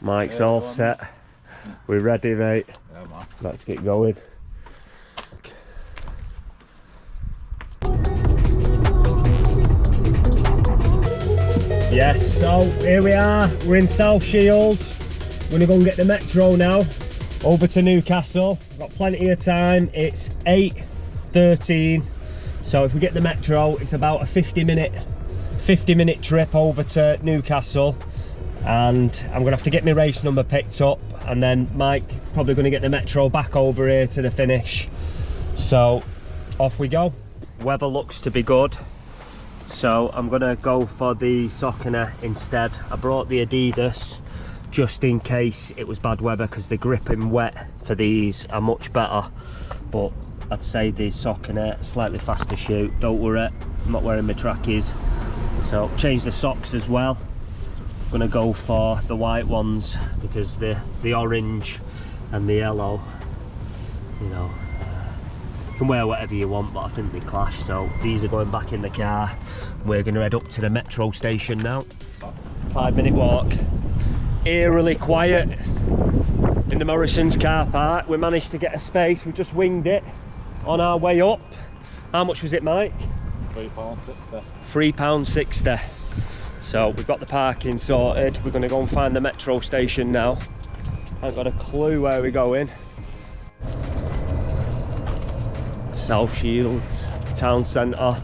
Mike's all set. We're ready, mate. Yeah, man. Let's get going. Yes, so here we are. We're in South Shields. We're gonna go and get the metro now. Over to Newcastle. We've got plenty of time. It's 8:13. So if we get the metro, it's about a 50 minute trip over to Newcastle. And I'm gonna have to get my race number picked up, and then Mike probably gonna get the metro back over here to the finish. So off we go. Weather looks to be good, so I'm gonna go for the Saucony instead. I brought the Adidas just in case it was bad weather, because the grip and wet for these are much better, but I'd say the Saucony slightly faster shoe. Don't worry, I'm not wearing my trackies. So change the socks as well. I'm gonna go for the white ones because the orange and the yellow, you know, you can wear whatever you want, but I think they clash. So these are going back in the car. We're gonna head up to the metro station now. 5-minute walk. Eerily quiet in the Morrison's car park. We managed to get a space. We just winged it on our way up. How much was it, Mike? £3.60. £3.60. So we've got the parking sorted. We're going to go and find the metro station now. I haven't got a clue where we're going. South Shields town centre.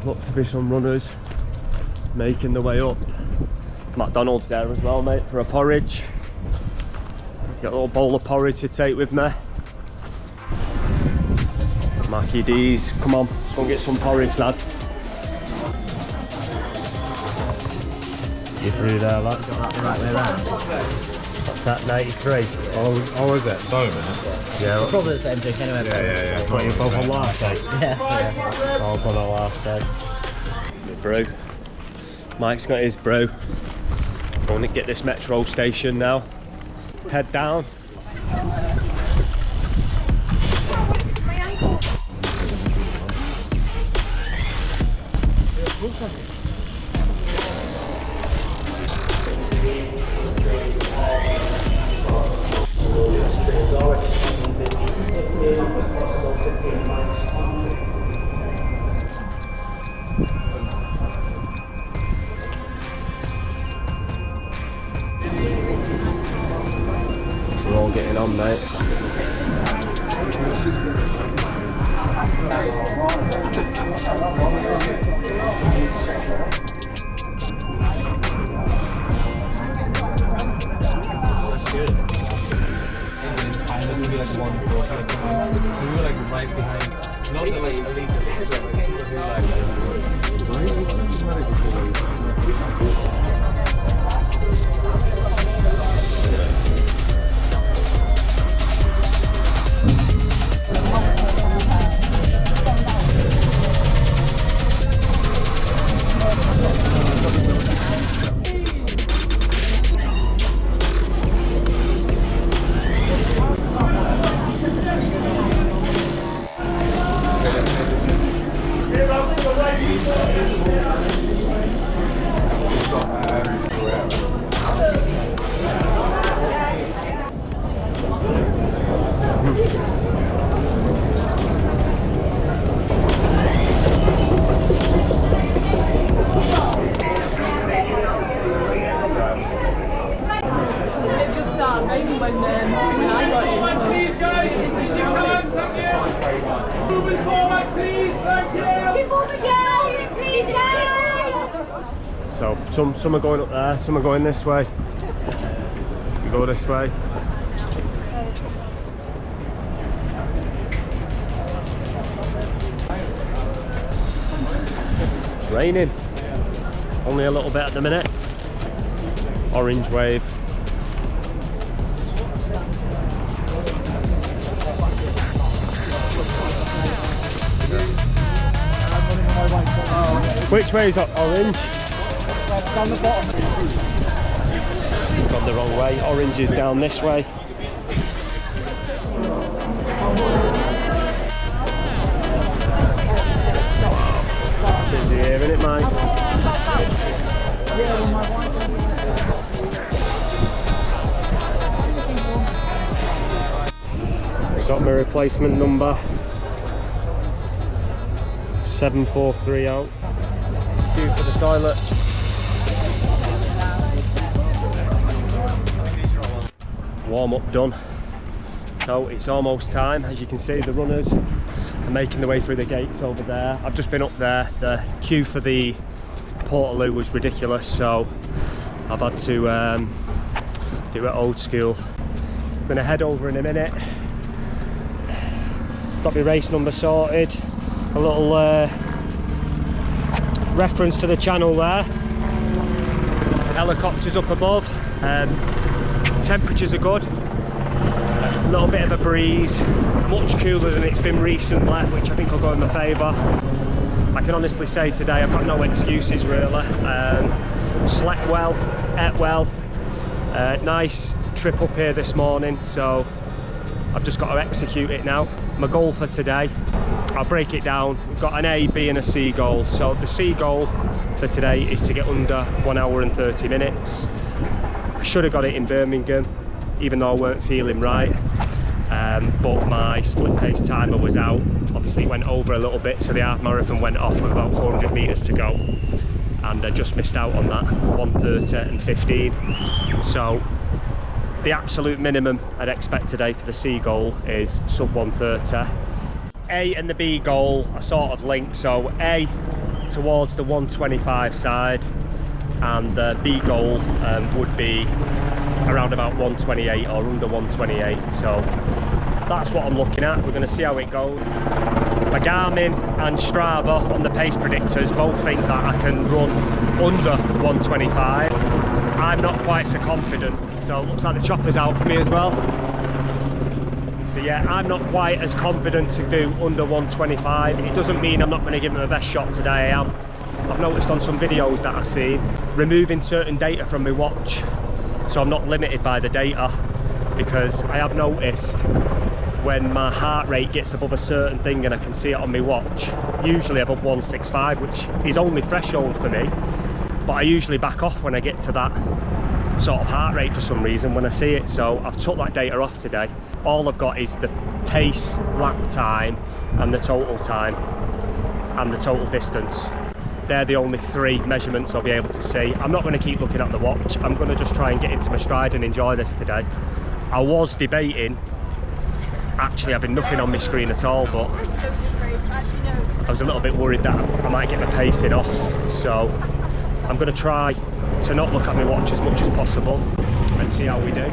Look to be some runners making the way up. McDonald's there as well, mate, for a porridge. Got a little bowl of porridge to take with me. Mackie D's, come on, let's go and get some porridge, lad. You through there, lad? Got that the right way around. What's that, 93? Oh, is it? Sorry, man. Yeah. It's probably the same drink anyway. Yeah. What, you're both on latte? Yeah. Both on a latte. Brew. Mike's got his brew. Going to get this metro station now. Head down. We're all getting on, mate. So some are going up there, some are going this way. We go this way. It's raining. Only a little bit at the minute. Orange wave. Which way is orange? Down the bottom. We've gone the wrong way. Orange is down this way. Busy here, isn't it, Mike? replacement number. 743 out. Due for the toilet. Warm up done. So it's almost time. As you can see, the runners are making their way through the gates over there. I've just been up there. The queue for the Portaloo was ridiculous, so I've had to do it old school. I'm gonna head over in a minute. Got my race number sorted. A little reference to the channel there. Helicopters up above. Temperatures are good. A little bit of a breeze. Much cooler than it's been recently, which I think will go in my favour. I can honestly say today I've got no excuses really. Slept well, ate well. Nice trip up here this morning, so I've just got to execute it now. My goal for today, I'll break it down. We've got an A, B and a C goal. So the C goal for today is to get under 1 hour and 30 minutes. I should have got it in Birmingham, even though I weren't feeling right. But my split pace timer was out. Obviously it went over a little bit, so the half marathon went off with about 400 metres to go. And I just missed out on that, 1:30 and 15. So the absolute minimum I'd expect today for the C goal is sub 1:30. A and the B goal are sort of linked, so A towards the 125 side, and the B goal would be around about 128 or under 128. So that's what I'm looking at. We're going to see how it goes. My Garmin and Strava on the pace predictors both think that I can run under 125. I'm not quite so confident, so it looks like the chopper's out for me as well. So yeah, I'm not quite as confident to do under 125. It doesn't mean I'm not going to give it my best shot today. I am. I've noticed on some videos that I've seen, removing certain data from my watch, so I'm not limited by the data, because I have noticed when my heart rate gets above a certain thing and I can see it on my watch, usually above 165, which is only threshold for me, but I usually back off when I get to that sort of heart rate for some reason when I see it. So I've took that data off today. All I've got is the pace, lap time and the total time and the total distance. They're the only three measurements I'll be able to see. I'm not going to keep looking at the watch. I'm going to just try and get into my stride and enjoy this today. I was debating actually having nothing on my screen at all, but I was a little bit worried that I might get my pacing off. So I'm going to try to not look at my watch as much as possible and see how we do.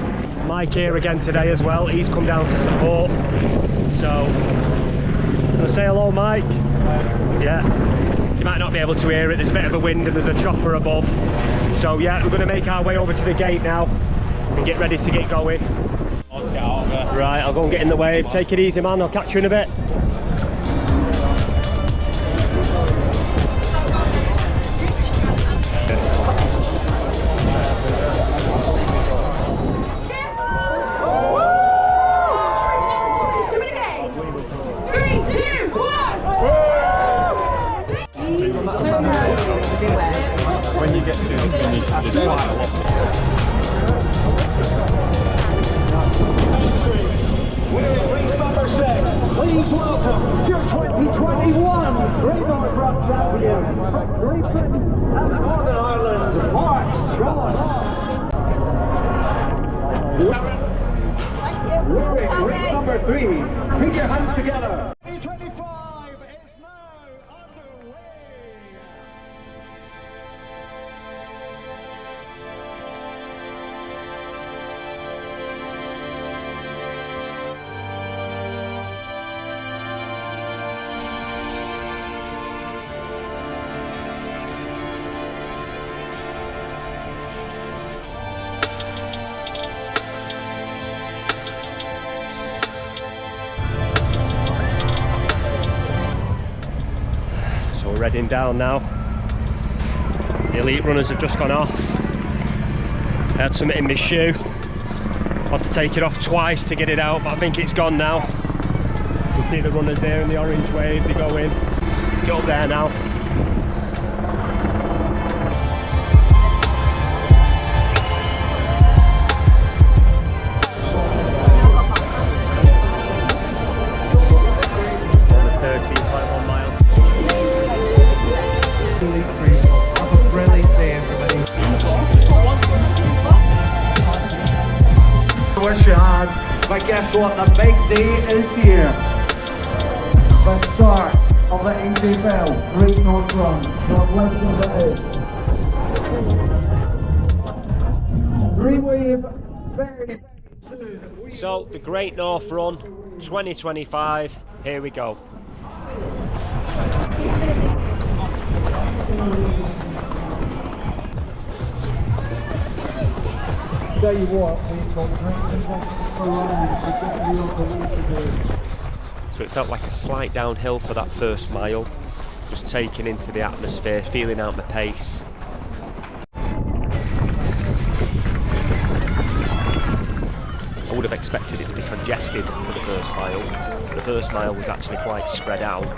Mike here again today as well. He's come down to support. So I'm going to say hello, Mike. Yeah. You might not be able to hear it, there's a bit of a wind and there's a chopper above. So yeah, we're going to make our way over to the gate now and get ready to get going. Right, I'll go and get in the wave. Take it easy, man. I'll catch you in a bit. When you get to the finish, there's quite a lot. Race number 6, please welcome your 2021 Great North Run champion from Great Britain and Northern Ireland, Mark Scott. Wearing race number 3, put your hands together. 2025 is now underway. We're heading down now. The elite runners have just gone off. I had something in my shoe. I had to take it off twice to get it out, but I think it's gone now. You can see the runners here in the orange wave, they go in. Get up there now. Have a brilliant day, everybody. I wish you had, but guess what? The big day is here. The start of the AJ Great North Run. God legend it is. Green Wave, very soon. So the Great North Run 2025, here we go. Tell you what, people, drinks around to get real belief to do. So it felt like a slight downhill for that first mile, just taking into the atmosphere, feeling out my pace. I would have expected it to be congested for the first mile. The first mile was actually quite spread out.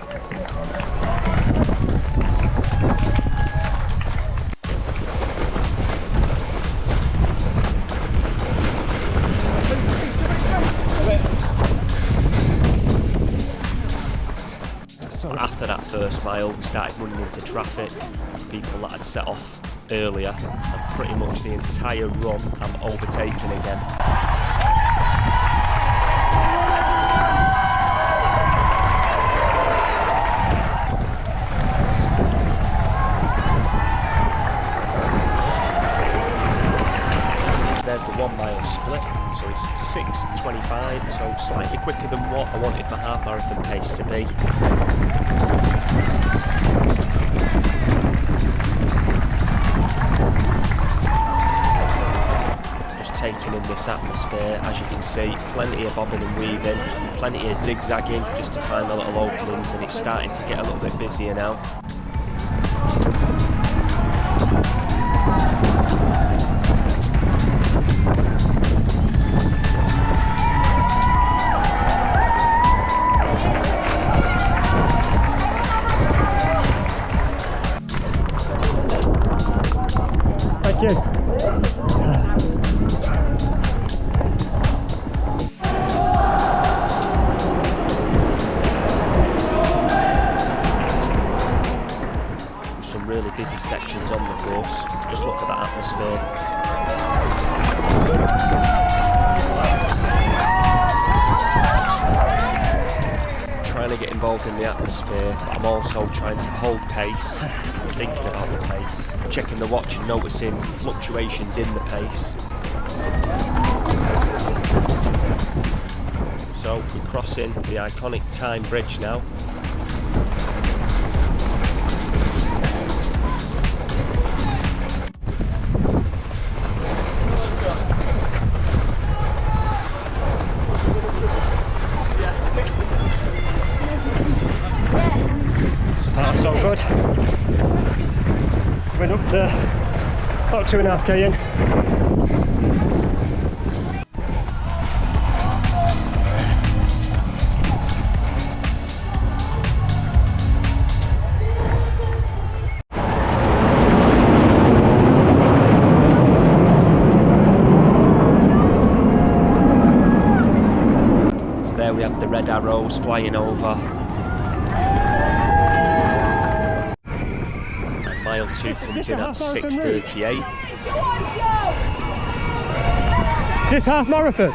After that first mile, we started running into traffic, people that had set off earlier, and pretty much the entire run I'm overtaken again. There's the 1 mile split, so it's 6:25, so slightly quicker than what I wanted my half marathon pace to be. Just taking in this atmosphere, as you can see, plenty of bobbing and weaving, plenty of zigzagging just to find the little openings, and it's starting to get a little bit busier now. Thank you. Some really busy sections on the course. Just look at that atmosphere. Trying to get involved in the atmosphere, but I'm also trying to hold pace, thinking about the pace, checking the watch and noticing fluctuations in the pace. So we're crossing the iconic Tyne Bridge now. So good. Went up to about 2.5k in. So there we have the red arrows flying over. Mile 2 comes in at 6:38. Is this half marathon?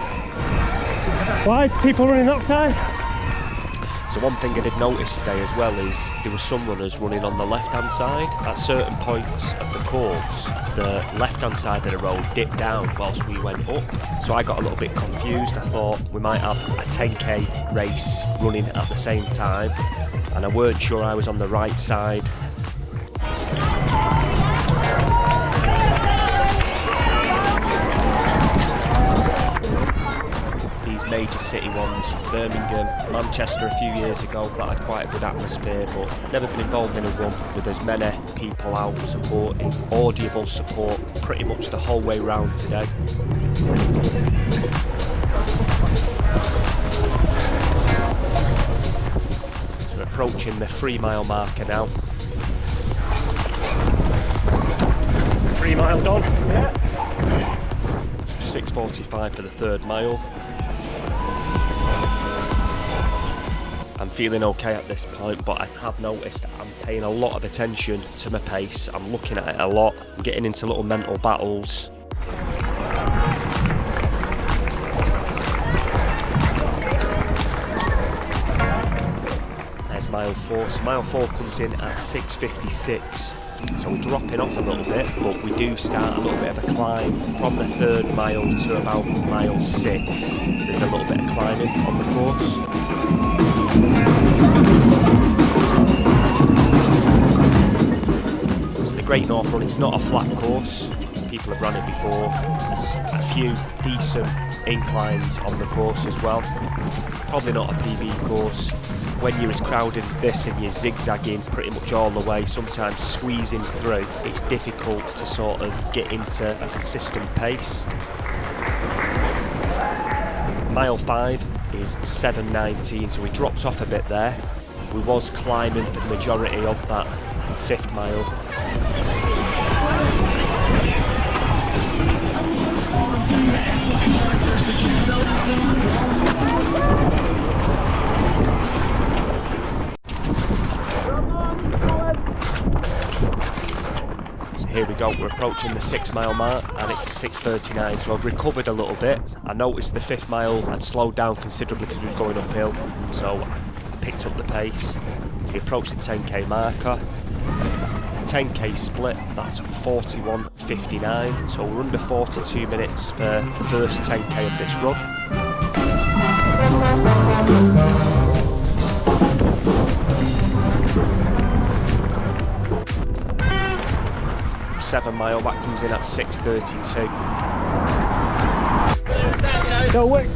Why is people running that side? So one thing I did notice today as well is there were some runners running on the left-hand side. At certain points of the course, the left-hand side of the road dipped down whilst we went up. So I got a little bit confused. I thought we might have a 10k race running at the same time, and I weren't sure I was on the right side. Major city ones, Birmingham, Manchester a few years ago, that had quite a good atmosphere, but never been involved in a run with as many people out supporting, audible support pretty much the whole way round today. So we're approaching the 3 mile marker now. 3 mile done. Yeah. So 6:45 for the 3rd mile. I'm feeling okay at this point, but I have noticed that I'm paying a lot of attention to my pace. I'm looking at it a lot. I'm getting into little mental battles. There's mile 4. So mile 4 comes in at 6:56. So we're dropping off a little bit, but we do start a little bit of a climb from the 3rd mile to about mile 6. There's a little bit of climbing on the course. So the Great North Run is not a flat course. People have run it before. There's a few decent inclines on the course as well. Probably not a PB course. When you're as crowded as this and you're zigzagging pretty much all the way, sometimes squeezing through, it's difficult to sort of get into a consistent pace. Mile 5 is 7:19, so we dropped off a bit there. We was climbing for the majority of that 5th mile. Here we go, we're approaching the 6 mile mark and it's a 6:39, so I've recovered a little bit. I noticed the 5th mile had slowed down considerably because we was going uphill, so I picked up the pace. So we approached the 10k marker. The 10k split, that's 41:59, so we're under 42 minutes for the first 10k of this run. 7 mile, that comes in at 6:32. No way.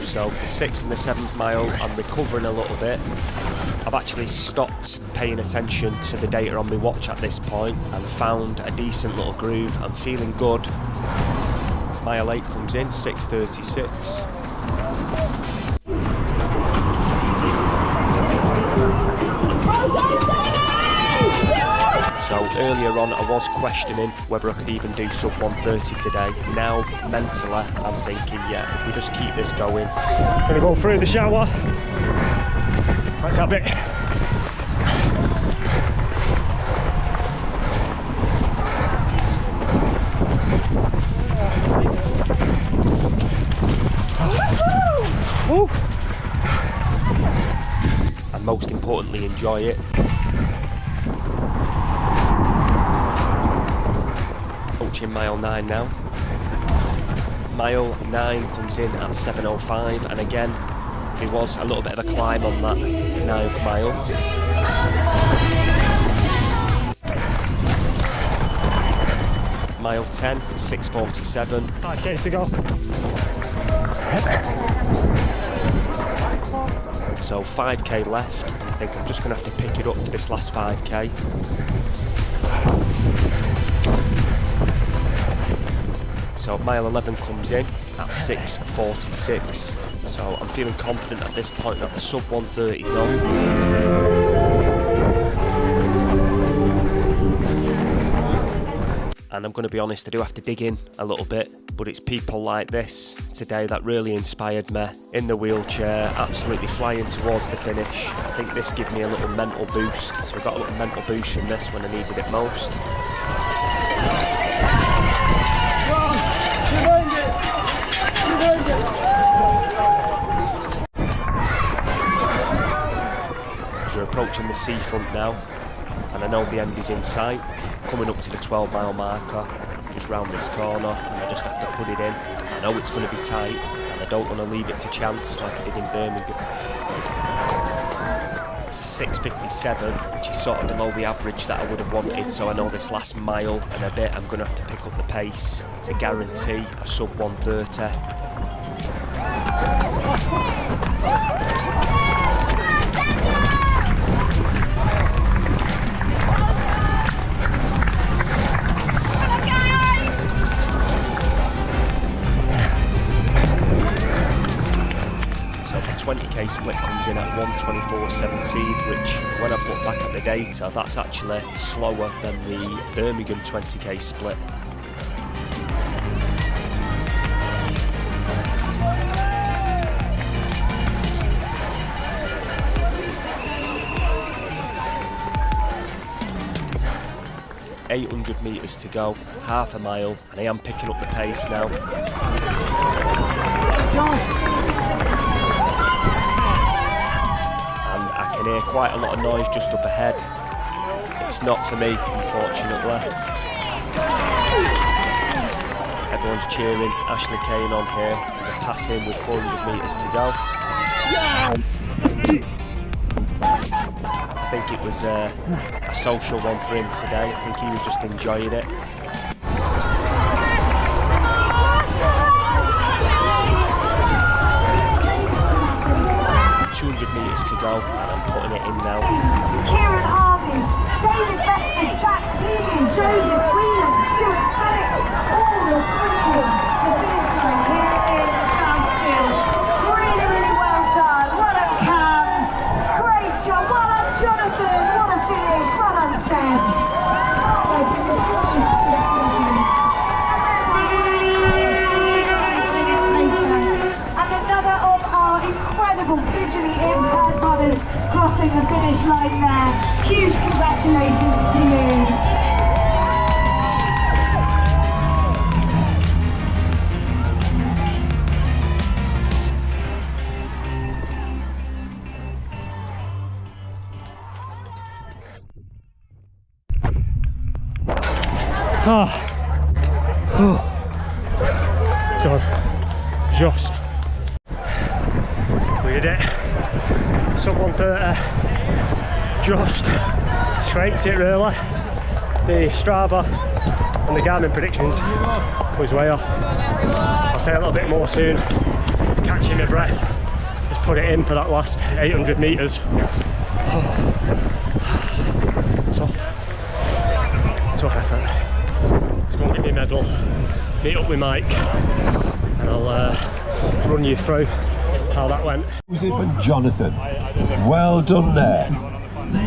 So the 6th and the 7th mile, I'm recovering a little bit. I've actually stopped paying attention to the data on my watch at this point and found a decent little groove. I'm feeling good. Mile 8 comes in, 6:36. So earlier on I was questioning whether I could even do sub 1:30 today. Now mentally I'm thinking, yeah, if we just keep this going. Gonna go through the shower. Let's have it. Woo! And most importantly, enjoy it. Approaching mile 9 now. Mile 9 comes in at 7:05, and again there was a little bit of a climb on that 9th mile. Mile 10, 6:47. 5k to go. So 5k left. I think I'm just going to have to pick it up for this last 5k. So mile 11 comes in at 6:46. So I'm feeling confident at this point that the sub 1:30 is on. And I'm going to be honest, I do have to dig in a little bit, but it's people like this today that really inspired me. In the wheelchair, absolutely flying towards the finish. I think this gave me a little mental boost, so I got a little mental boost from this when I needed it most. So we're approaching the seafront now, and I know the end is in sight. Coming up to the 12 mile marker, just round this corner, and I just have to put it in. I know it's going to be tight, and I don't want to leave it to chance like I did in Birmingham. It's a 6:57, which is sort of below the average that I would have wanted, so I know this last mile and a bit I'm going to have to pick up the pace to guarantee a sub 1:30. So the 20k split comes in at 1:24.17, which when I've looked back at the data, that's actually slower than the Birmingham 20k split. 800 metres to go, half a mile, and I am picking up the pace now. And I can hear quite a lot of noise just up ahead. It's not for me, unfortunately. Everyone's cheering Ashley Kane on here as I pass in with 400 metres to go. I think it was a social one for him today. I think he was just enjoying it. 200 metres to go, and I'm putting it in now. Kieran Harvey, David Beckford, Jack Keegan, Joseph Whelan, Stuart Paddock, all approaching the finish line here in Southfield. Really, really well done. Well done, Cam. Great job. Well done, Jonathan. What a finish. Well done, Seb. And another of our incredible visually impaired brothers crossing the finish line there. Huge congratulations to you. Done. Just. We did it. Sub 130. Just scraped it really. The Strava and the Garmin predictions was way off. I'll say a little bit more soon. Catching my breath. Just put it in for that last 800 metres. Tough effort. Let's go and get me a medal, meet up with Mike, and I'll run you through how that went. Joseph and Jonathan, well done there.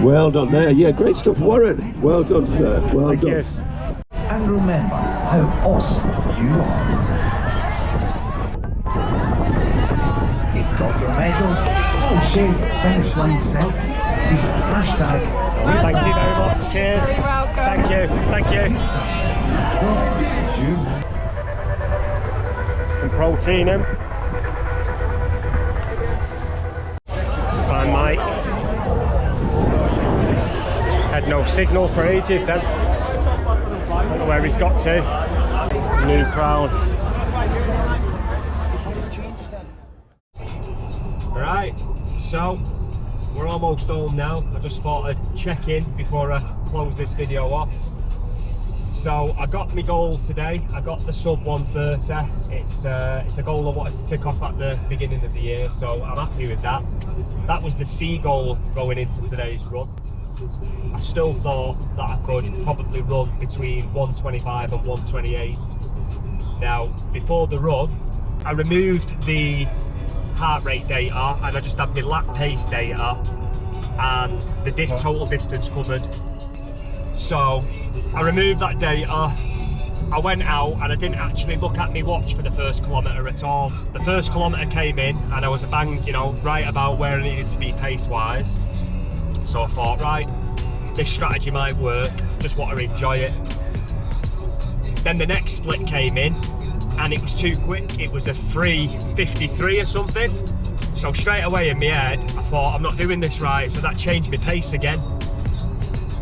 Well done there. Yeah, great stuff, Warren. Well done, sir. Well Thank done. you. And remember how awesome you are. You've got your medal. Oh, shame. Finish line selfies. Use hashtag. Thank you very much. Cheers. You're welcome. Thank you. Thank you. This is you. Some protein in. Find Mike. Had no signal for ages then. Don't know where he's got to. New crowd. Right, so we're almost home now. I just thought I'd check in before I close this video off. So I got my goal today. I got the sub 130. It's a goal I wanted to tick off at the beginning of the year, so I'm happy with that. That was the C goal going into today's run. I still thought that I could probably run between 125 and 128. Now, before the run, I removed the heart rate data and I just had my lap pace data and the total distance covered. So I removed that data, I went out and I didn't actually look at my watch for the first kilometre at all. The first kilometre came in and I was right about where I needed to be pace wise. So I thought, right, this strategy might work, just want to enjoy it. Then the next split came in and it was too quick. It was a 3:53 or something. So straight away in my head, I thought, I'm not doing this right, so that changed my pace again.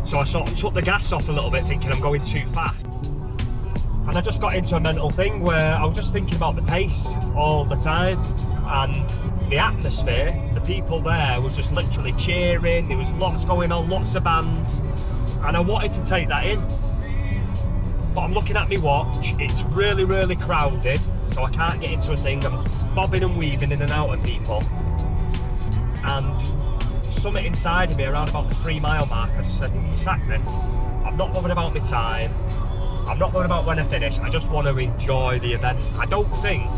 So I sort of took the gas off a little bit, thinking I'm going too fast. And I just got into a mental thing where I was just thinking about the pace all the time, and the atmosphere, the people there was just literally cheering, there was lots going on, lots of bands, and I wanted to take that in. But I'm looking at my watch, it's really, really crowded, so I can't get into a thing. I'm bobbing and weaving in and out of people. And something inside of me around about the 3 mile mark, I just said, sack this. I'm not bothered about my time. I'm not bothered about when I finish. I just want to enjoy the event. I don't think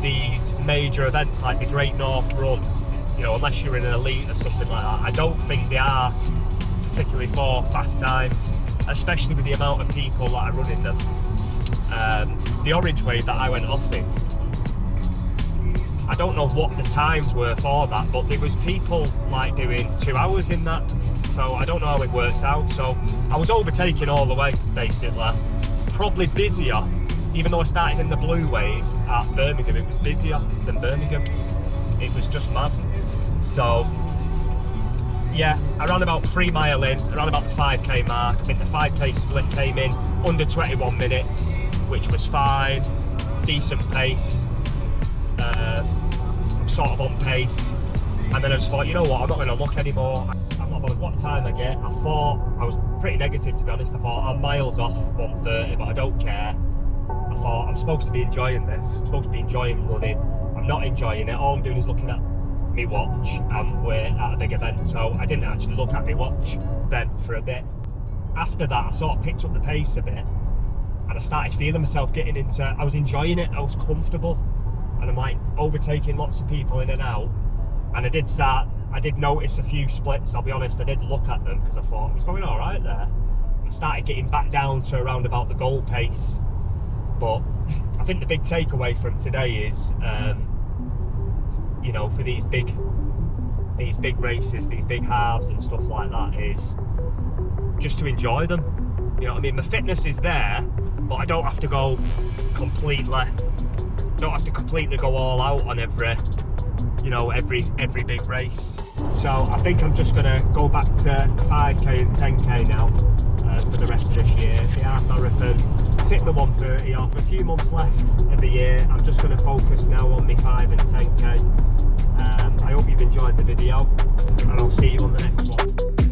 these major events like the Great North Run, you know, unless you're in an elite or something like that, I don't think they are particularly for fast times, especially with the amount of people that are running them. The Orange Wave that I went off in, I don't know what the times were for that, but there was people like doing 2 hours in that. so I don't know how it worked out. So I was overtaking all the way, basically. Probably busier, even though I started in the blue wave at Birmingham, it was busier than Birmingham. It was just mad. So yeah, around about 3 mile in, around about the 5k mark, I think the 5k split came in under 21 minutes, which was fine, decent pace, sort of on pace. And then I just thought, you know what, I'm not going to look anymore. I'm not bothered what time I get. I thought, I was pretty negative to be honest. I thought, I'm miles off 1:30, but I don't care. I thought, I'm supposed to be enjoying this. I'm supposed to be enjoying running. I'm not enjoying it. All I'm doing is looking at me watch, and we're at a big event, so I didn't actually look at me watch then for a bit. After that, I sort of picked up the pace a bit, and I started feeling myself getting into, I was enjoying it, I was comfortable, and I'm like overtaking lots of people in and out. And I did notice a few splits, I'll be honest. I did look at them because I thought I was going all right there. I started getting back down to around about the goal pace. But I think the big takeaway from today is, you know, for these big races, these big halves and stuff like that, is just to enjoy them. You know what I mean? My fitness is there, but I don't have to go completely, go all out on every big race. So I think I'm just gonna go back to 5k and 10k now for the rest of this year. The half marathon, tick the 1:30 off. A few months left of the year. I'm just gonna focus now on my 5 and 10k. I hope you've enjoyed the video, and I'll see you on the next one.